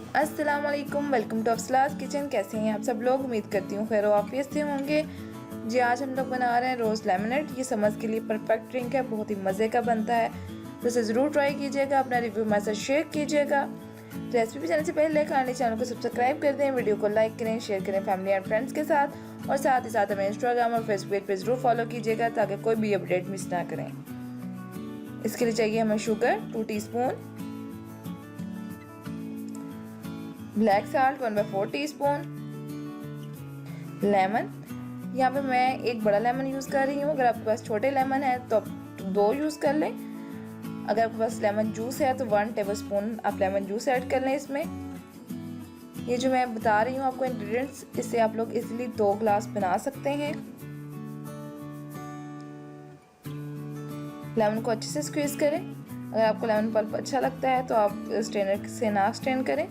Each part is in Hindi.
अस्सलाम वालेकुम, वेलकम टू अफसलास किचन। कैसे हैं आप सब लोग? उम्मीद करती हूँ खैर वाफियत से होंगे। जी आज हम लोग बना रहे हैं रोज़ लेमनेड। ये समझ के लिए परफेक्ट ड्रिंक है, बहुत ही मज़े का बनता है, तो इसे ज़रूर ट्राई कीजिएगा। अपना रिव्यू हमारे साथ शेयर कीजिएगा। रेसिपी जाने से पहले खाने चैनल को सब्सक्राइब कर दें, वीडियो को लाइक करें, शेयर करें फैमिली एंड फ्रेंड्स के साथ, और साथ ही साथ हमें इंस्टाग्राम और फेसबुक पेज पर ज़रूर फॉलो कीजिएगा ताकि कोई भी अपडेट मिस ना करें। इसके लिए चाहिए हमें sugar 2 teaspoon, black salt 1/4 teaspoon, lemon. यहाँ पे मैं एक बड़ा लेमन यूज़ कर रही हूँ। अगर आपके पास छोटे लेमन है तो आप 2 यूज़ कर लें। अगर आपके पास लेमन जूस है तो 1 टेबलस्पून आप लेमन जूस ऐड कर लें इसमें। ये जो मैं बता रही हूँ आपको इंग्रेडिएंट्स, इससे आप लोग इजीली 2 ग्लास बना सकते हैं। लेमन को अच्छे से स्क्वीज करें। अगर आपको लेमन पल्प अच्छा लगता है तो आप स्ट्रेनर से ना स्ट्रेन करें।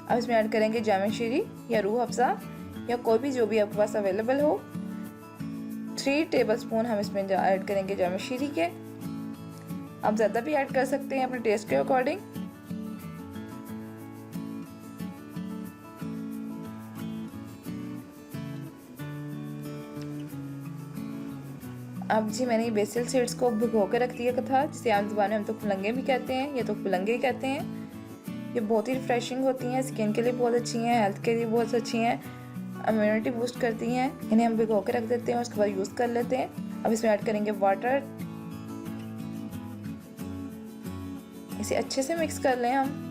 अब इसमें ऐड करेंगे जामे शीरी या रूह अफ़ज़ा या कोई भी जो भी आपके पास अवेलेबल हो। 3 टेबलस्पून हम इसमें ऐड करेंगे जामे शीरी के। आप ज़्यादा भी ऐड कर सकते हैं अपने टेस्ट के अकॉर्डिंग। अब जी मैंने ये बेसिल सीड्स को भिगो के रख दिया था, जिसे आम ज़ुबान में हम तो पुलंगे भी कहते हैं, ये तो पुलंगे कहते हैं। ये बहुत ही रिफ्रेशिंग होती हैं, स्किन के लिए बहुत अच्छी हैं, हेल्थ के लिए बहुत अच्छी हैं, इम्यूनिटी बूस्ट करती हैं। इन्हें हम भिगो के रख देते हैं, उसके बाद यूज़ कर लेते हैं। अब इसमें ऐड करेंगे वाटर। इसे अच्छे से मिक्स कर लें हम।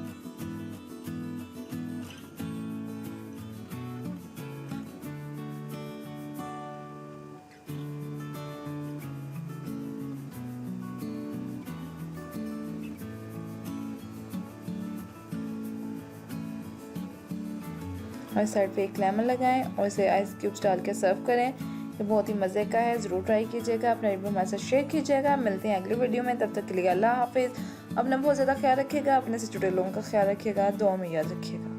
और साइड पे एक लेमन लगाएं और इसे आइस क्यूब्स डाल के सर्व करें। ये बहुत ही मज़े का है, ज़रूर ट्राई कीजिएगा। अपना रिव्यू हमारे साथ शेयर कीजिएगा। मिलते हैं अगले वीडियो में, तब तक के लिए अल्लाह हाफिज़। अपना बहुत ज़्यादा ख्याल रखिएगा, अपने से जुड़े लोगों का ख्याल रखिएगा, दुआ में याद रखिएगा।